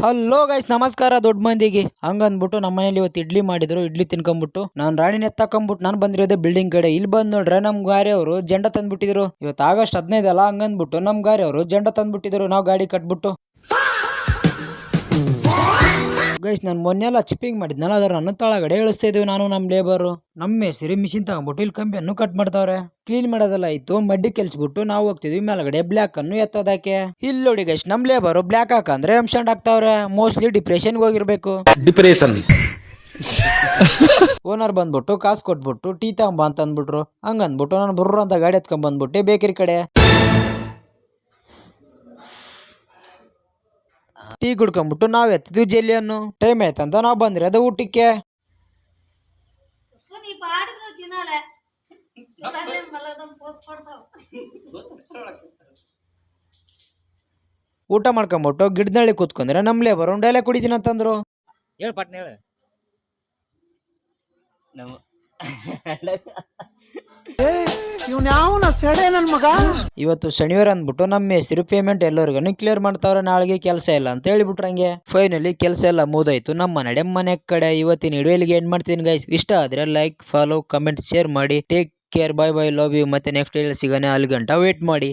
Hello guys, ನಮಸ್ಕಾರ ದೊಡ್ಡ ಮಂದಿಗೆ. ಹಂಗಂದ್ಬಿಟ್ಟು ನಮ್ಮ ಮನೇಲಿ ಇವತ್ತು ಇಡ್ಲಿ ಮಾಡಿದ್ರು. ಇಡ್ಲಿ ತಿನ್ಕೊಂಡ್ಬಿಟ್ಟು ನಾನು ರಾಣಿನ ಎತ್ತಾಕೊಂಡ್ಬಿಟ್ಟು ನಾನು ಬಂದಿರೋದೇ ಬಿಲ್ಡಿಂಗ್ ಕಡೆ. ಇಲ್ಲಿ ಬಂದ್ ನೋಡ್ರೆ ನಮ್ ಗಾರಿ ಅವರು ಜೆಂಡ ತಂದ್ಬಿಟ್ಟಿದ್ರು. ಇವತ್ತು ಆಗಸ್ಟ್ 15 ಅಲ್ಲ, ಹಂಗಂದ್ಬಿಟ್ಟು ನಮ್ ಗಾರಿ ಅವರು ಜೆಂಡ ತಂದ್ಬಿಟ್ಟಿದ್ರು. ನಾವು ಗಾಡಿ ಕಟ್ಬಿಟ್ಟು ಗೈಸ್, ನಾನು ಮೊನ್ನೆಲ್ಲ ಚಿಪ್ಪಿಂಗ್ ಮಾಡಿದ್ನಲ್ಲ, ಅದ್ರ ನನ್ನ ತಳಗಡೆ ಇಳಿಸ್ತಾ ಇದೀವಿ ನಾನು ನಮ್ಮ ಲೇಬರು. ನಮ್ಮ ಹೆಸರಿ ಮಿಷಿನ್ ತಗೊಂಡ್ಬಿಟ್ಟು ಇಲ್ಲಿ ಕಂಬಿಯನ್ನು ಕಟ್ ಮಾಡ್ತಾವ್ರೆ. ಕ್ಲೀನ್ ಮಾಡೋದೆಲ್ಲ ಆಯ್ತು, ಮಡ್ಡಿ ಕೆಲ್ಸ್ಬಿಟ್ಟು ನಾವು ಹೋಗ್ತಿದ್ವಿ ಮೇಲ್ಗಡೆ ಬ್ಲ್ಯಾಕ್ ಅನ್ನು ಎತ್ತೋದಕ್ಕೆ. ಇಲ್ಲಿ ನೋಡಿ ಗೈಸ್, ನಮ್ ಲೇಬರು ಬ್ಲ್ಯಾಕ್ ಹಾಕಂದ್ರೆ ಎಂಶಂಡ್ ಆಗ್ತಾವ್ರೆ. ಮೋಸ್ಟ್ಲಿ ಡಿಪ್ರೆಷನ್ಗೆ ಹೋಗಿರ್ಬೇಕು. ಡಿಪ್ರೆಷನ್ ಓನರ್ ಬಂದ್ಬಿಟ್ಟು ಕಾಸು ಕೊಟ್ಬಿಟ್ಟು ಟೀ ತಗೊಂಬ ಅಂತ ಅಂದ್ಬಿಟ್ರು. ಹಂಗಂದ್ಬಿಟ್ಟು ನಾನು ಬುರ್ರ ಅಂತ ಗಾಡಿ ಎತ್ಕೊಂಡ್ ಬಂದ್ಬಿಟ್ಟೆ ಬೇಕರಿ ಕಡೆ. ಟೀ ಕುಡ್ಕೊಂಡ್ಬಿಟ್ಟು ನಾವ್ ಎತ್ತಿದ್ವಿ ಜೆಲ್ಲಿಯನ್ನು. ಟೈಮ್ ಆಯ್ತಂತ ನಾವು ಬಂದಿರೋದು ಊಟಕ್ಕೆ. ಊಟ ಮಾಡ್ಕೊಂಬಿಟ್ಟು ಗಿಡದಳ್ಳಿ ಕೂತ್ಕೊಂಡ್ರೆ ನಮ್ ಲೇಬರ್ ಡೈಲಾಗ್ ಕುಡಿತೀನಿ ಅಂತಂದ್ರು. ಹೇಳ ಪಟ್ನ ಹೇಳ. ಇವತ್ತು ಶನಿವಾರ ಅಂದ್ಬಿಟ್ಟು ನಮ್ಮ ಹೆಸರು ಪೇಮೆಂಟ್ ಎಲ್ಲರಿಗೂ ಕ್ಲಿಯರ್ ಮಾಡ್ತಾವ್ರೆ. ನಾಳೆಗೆ ಕೆಲಸ ಇಲ್ಲ ಅಂತ ಹೇಳಿಬಿಟ್ರಂಗೆ. ಫೈನಲಿ ಕೆಲಸ ಎಲ್ಲ ಮುಗ್ದೋಯ್ತು. ನಮ್ಮ ನಡೆ ಮನೆ ಕಡೆ. ಇವತ್ತಿನ ವಿಡಿಯೋ ಇಲ್ಲಿಗೆ ಎಂಡ್ ಮಾಡ್ತೀನಿ ಗೈಸ್. ಇಷ್ಟ ಆದ್ರೆ ಲೈಕ್, ಫಾಲೋ, ಕಮೆಂಟ್, ಶೇರ್ ಮಾಡಿ. Take care, bye bye, love you. ಮತ್ತೆ ನೆಕ್ಸ್ಟ್ ಸಿಗೋಣ. ಅಲ್ಲಿ ಗಂಟ ವೇಟ್ ಮಾಡಿ.